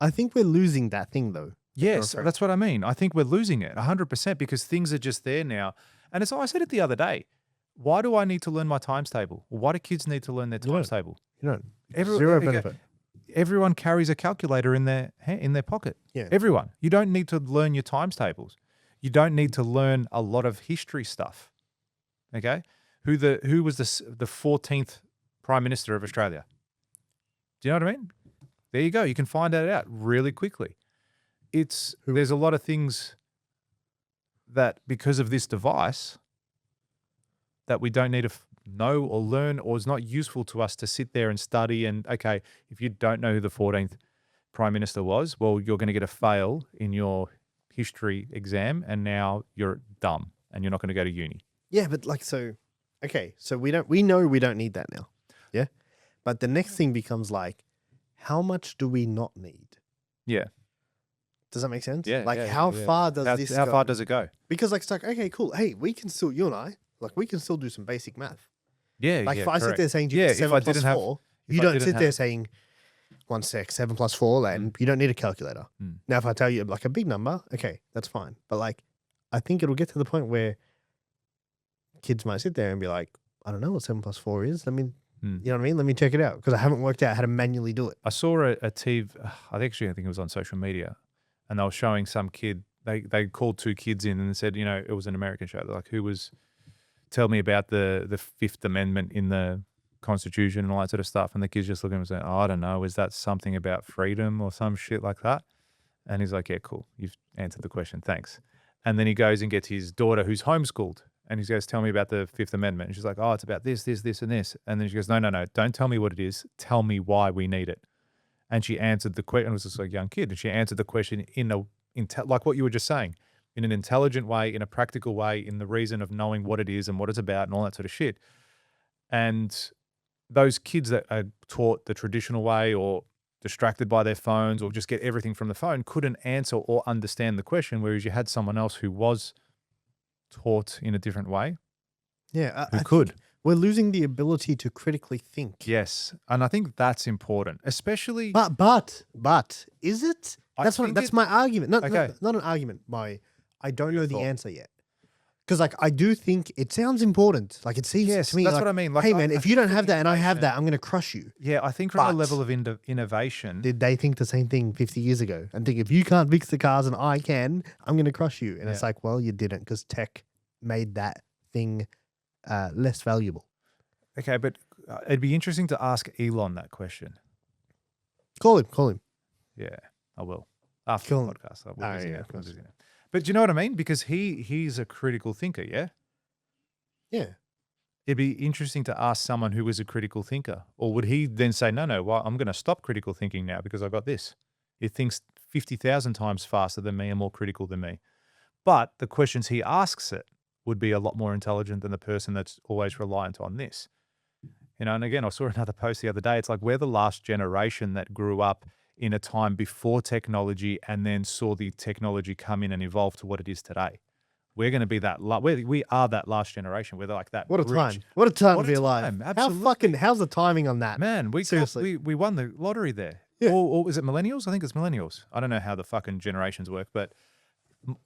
I think we're losing that thing though. Yes, that's what I mean. I think we're losing it 100% because things are just there now. And it's, I said it the other day. Why do I need to learn my times table? Why do kids need to learn their times table? You don't. Zero benefit. Everyone carries a calculator in their pocket. Yeah. Everyone. You don't need to learn your times tables. You don't need to learn a lot of history stuff. Okay? Who was the 14th Prime Minister of Australia? Do you know what I mean? There you go. You can find that out really quickly. There's a lot of things that because of this device that we don't need to know or learn, or is not useful to us to sit there and study. And okay, if you don't know who the 14th Prime Minister was, well, you're going to get a fail in your history exam, and now you're dumb and you're not going to go to uni. Yeah, but so we know we don't need that now. Yeah. But the next thing becomes like, how much do we not need? Yeah. Does that make sense? Yeah. How far does this go? How far does it go? Because it's like, okay, cool. Hey, we can still, you and I, we can still do some basic math. Yeah. If I sit there saying 7 plus 4, you don't sit there saying 1 sec, 7 plus 4, and you don't need a calculator. Now, if I tell you a big number, okay, that's fine. But I think it'll get to the point where kids might sit there and be like, I don't know what 7 plus 4 is. You know what I mean? Let me check it out because I haven't worked out how to manually do it. I saw a TV, I think it was on social media, and they were showing some kid, they called 2 kids in and said, it was an American show. They're like, tell me about the Fifth Amendment in the Constitution and all that sort of stuff. And the kids just looking and saying, oh, I don't know, is that something about freedom or some shit like that? And he's like, yeah, cool. You've answered the question. Thanks. And then he goes and gets his daughter who's homeschooled. And he goes, tell me about the Fifth Amendment. And she's like, oh, it's about this, this, this, and this. And then she goes, no, don't tell me what it is. Tell me why we need it. And she answered the question. It was just a young kid. And she answered the question like what you were just saying, in an intelligent way, in a practical way, in the reason of knowing what it is and what it's about and all that sort of shit. And those kids that are taught the traditional way or distracted by their phones or just get everything from the phone couldn't answer or understand the question, whereas you had someone else who was taught in a different way. Yeah. Who could. We're losing the ability to critically think. Yes. And I think that's important, especially. But is it? That's my argument. Not an argument. I don't know the answer yet. Because I do think it sounds important. It seems to me that's what I mean. Hey man, if you don't have that and I have that, I'm going to crush you. Yeah, I think from a level of innovation. Did they think the same thing 50 years ago? And think if you can't fix the cars and I can, I'm going to crush you. And it's like, well, you didn't because tech made that thing less valuable. Okay, but it'd be interesting to ask Elon that question. Call him. Yeah, I will. After the podcast. Of course. But do you know what I mean? Because he's a critical thinker, yeah? Yeah. It'd be interesting to ask someone who is a critical thinker. Or would he then say, no, well, I'm going to stop critical thinking now because I've got this. It thinks 50,000 times faster than me and more critical than me. But the questions he asks it would be a lot more intelligent than the person that's always reliant on this. And again, I saw another post the other day. It's like we're the last generation that grew up in a time before technology and then saw the technology come in and evolve to what it is today. We're going to be that. We are that last generation. We're like that. What a time! What a time to be alive! Absolutely. How's the timing on that, man? Seriously, we won the lottery there. Yeah. Or is it millennials? I think it's millennials. I don't know how the fucking generations work, but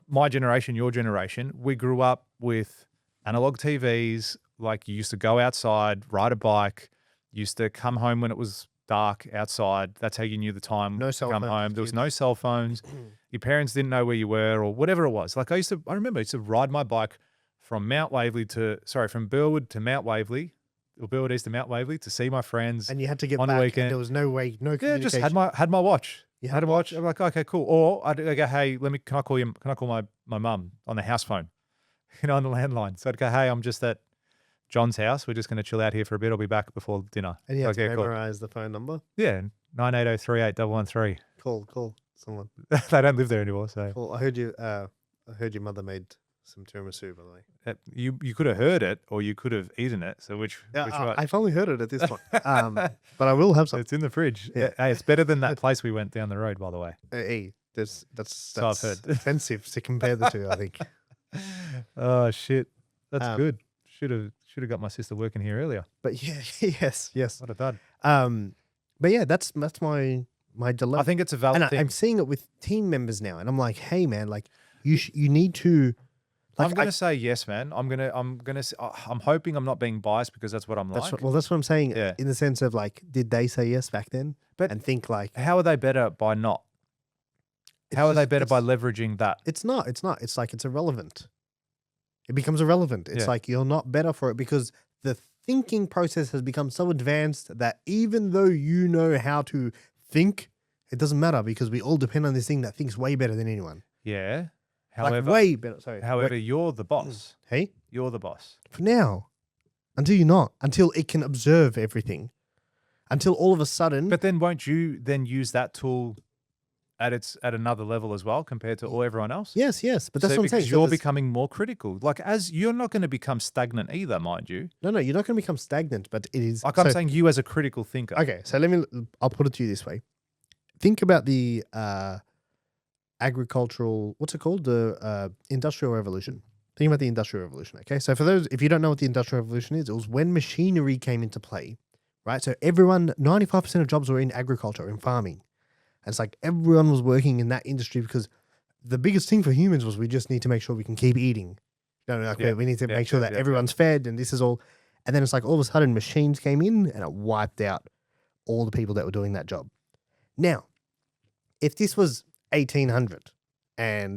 my generation, your generation, we grew up with analog TVs. Like you used to go outside, ride a bike. You used to come home when it was dark outside. That's how you knew the time. No cell phones. Come home. There was no cell phones. Your parents didn't know where you were or whatever it was. Like I remember I used to ride my bike from from Burwood to Mount Waverley, or Burwood East to Mount Waverley to see my friends. And you had to get on back. the weekend. And there was no way, no communication. Yeah, just had my watch. You had a watch. I'm like, okay, cool. Or I'd go, hey, can I call my mum on the house phone, on the landline. So I'd go, hey, I'm just at John's house. We're just going to chill out here for a bit. I'll be back before dinner. And you have to memorize the phone number? Yeah, 980381113. Call someone. They don't live there anymore. So cool. I heard your mother made some tiramisu, by the way. You could have heard it or you could have eaten it. So which one? I've only heard it at this point. But I will have some. It's in the fridge. Yeah. Hey, it's better than that place we went down the road, by the way. Hey, that's so I've heard. offensive to compare the two, I think. Oh shit. That's good. Should have got my sister working here earlier. But yeah, yes. What a dud. But yeah, that's my my dilemma. I think it's a valid and thing. I'm seeing it with team members now, and I'm like, hey man, like you need to. Like, I'm gonna say yes, man. I'm hoping I'm not being biased because that's what I'm like. That's what I'm saying. Yeah. In the sense of like, did they say yes back then? But and think like, how are they better by not? How are they better by leveraging that? It's not. It's like it's irrelevant. It becomes irrelevant. It's like you're not better for it because the thinking process has become so advanced that even though you know how to think, it doesn't matter because we all depend on this thing that thinks way better than anyone. Yeah. However, like way better. Sorry. However, you're the boss. Hey? You're the boss. For now. Until you're not. Until it can observe everything. Until all of a sudden. But then won't you then use that tool at another level as well compared to everyone else? Yes. But that's what I'm saying. You're becoming more critical. Like as you're not going to become stagnant either, mind you. No, you're not going to become stagnant, but it is. Like I'm saying you as a critical thinker. Okay, so I'll put it to you this way. Think about the agricultural, what's it called? The Industrial Revolution. Think about the Industrial Revolution, okay? So for those, if you don't know what the Industrial Revolution is, it was when machinery came into play, right? So 95% of jobs were in agriculture, in farming. And it's like everyone was working in that industry because the biggest thing for humans was we just need to make sure we can keep eating. We need to make sure that everyone's fed and this is all. And then it's like all of a sudden machines came in and it wiped out all the people that were doing that job. Now, if this was 1800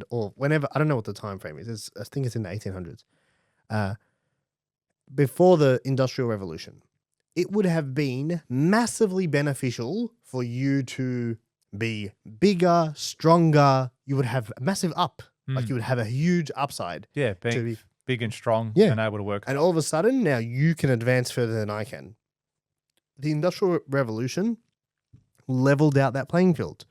or whenever, I don't know what the time frame is. I think it's in the 1800s. Before the Industrial Revolution, it would have been massively beneficial for you to be bigger, stronger. You would have a massive up. Like you would have a huge upside. Yeah, big and strong and able to work. And all of a sudden, now you can advance further than I can. The Industrial Revolution leveled out that playing field.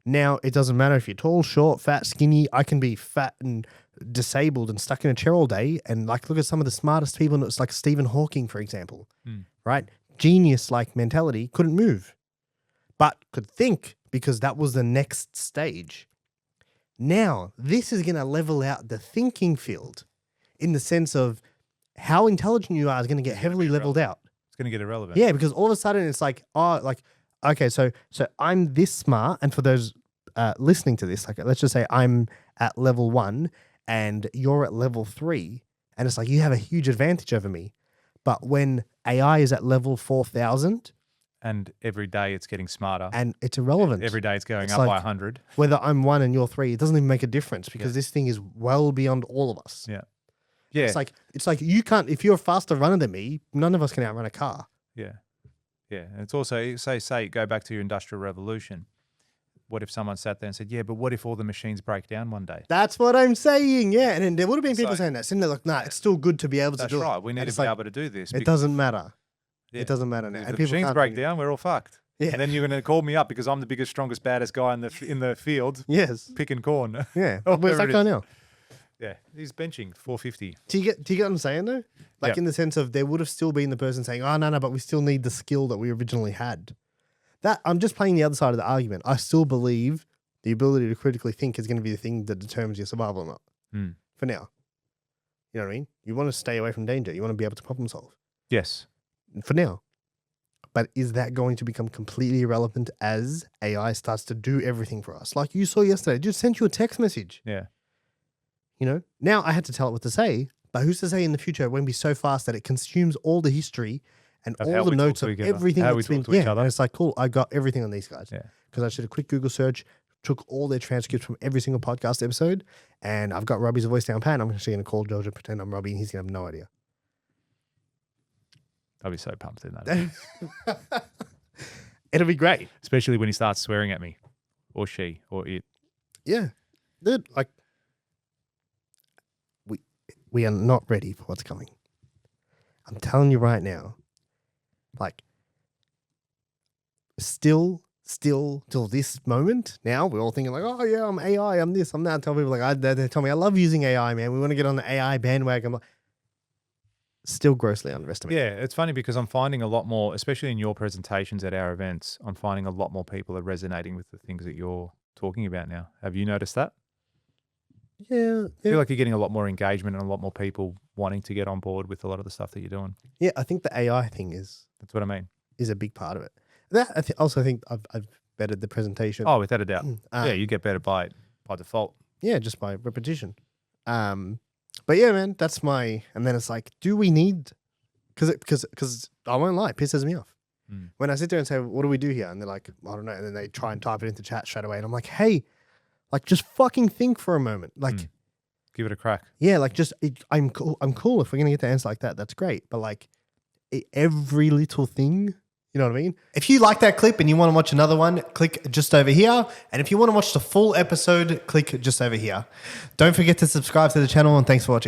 Now, it doesn't matter if you're tall, short, fat, skinny. I can be fat and disabled and stuck in a chair all day. And like, look at some of the smartest people. It's like Stephen Hawking, for example, right? Genius-like mentality, couldn't move, but could think because that was the next stage. Now, this is going to level out the thinking field in the sense of how intelligent you are is going to get heavily leveled out. It's going to get irrelevant. Yeah, because all of a sudden it's like, okay, so I'm this smart, and for those listening to this, like let's just say I'm at level 1 and you're at level 3, and it's like you have a huge advantage over me. But when AI is at level 4,000, and every day it's getting smarter, and it's irrelevant. Every day it's going up by 100. Whether I'm 1 and you're 3, it doesn't even make a difference because this thing is well beyond all of us. Yeah. It's like you can't. If you're a faster runner than me, none of us can outrun a car. Yeah. And it's also say go back to your Industrial Revolution. What if someone sat there and said, yeah, but what if all the machines break down one day? That's what I'm saying. Yeah, and then there would have been people saying that. Sitting there like, nah, it's still good to be able to do it. That's right. We need to be able to do this. It doesn't matter. Yeah. It doesn't matter now. If the machines break down, we're all fucked. Yeah. And then you're going to call me up because I'm the biggest, strongest, baddest guy in the field. Yes. Picking corn. Yeah. Where's that guy now? Yeah. He's benching 450. Do you get what I'm saying though? Like in the sense of there would have still been the person saying, oh, no, but we still need the skill that we originally had. That I'm just playing the other side of the argument. I still believe the ability to critically think is going to be the thing that determines your survival or not. For now. You know what I mean? You want to stay away from danger. You want to be able to problem solve. Yes. For now. But is that going to become completely irrelevant as AI starts to do everything for us? Like you saw yesterday, just sent you a text message. Yeah. You know, now I had to tell it what to say, but who's to say in the future it won't be so fast that it consumes all the history and all the notes of everything that's been. Yeah, and it's like, cool, I got everything on these guys. Yeah. Because I did a quick Google search, took all their transcripts from every single podcast episode, and I've got Robbie's voice down pat. I'm actually going to call George and pretend I'm Robbie, and he's going to have no idea. I'll be so pumped in that. It'll be great. Especially when he starts swearing at me, or she, or it. Yeah. Dude, like, we are not ready for what's coming. I'm telling you right now, like, still till this moment, now we're all thinking like, oh yeah, I'm AI, I'm this, I'm that. I tell people like, they tell me I love using AI, man. We want to get on the AI bandwagon. I'm like, still grossly underestimated. Yeah, it's funny because I'm finding a lot more, especially in your presentations at our events, I'm finding a lot more people are resonating with the things that you're talking about now. Have you noticed that? Yeah. I feel like you're getting a lot more engagement and a lot more people wanting to get on board with a lot of the stuff that you're doing. Yeah, I think the AI thing That's what I mean. is a big part of it. That I also think I've bettered the presentation. Oh, without a doubt. Yeah, you get better by default. Yeah, just by repetition. But yeah, man, that's my. And then it's like, do we need? Because I won't lie, it pisses me off. When I sit there and say, what do we do here? And they're like, I don't know. And then they try and type it into chat straight away. And I'm like, hey, like, just fucking think for a moment. Like, give it a crack. Yeah, like, I'm cool. I'm cool if we're gonna get the answer like that. That's great. But like, every little thing, you know what I mean? If you like that clip and you want to watch another one, click just over here. And if you want to watch the full episode, click just over here. Don't forget to subscribe to the channel, and thanks for watching.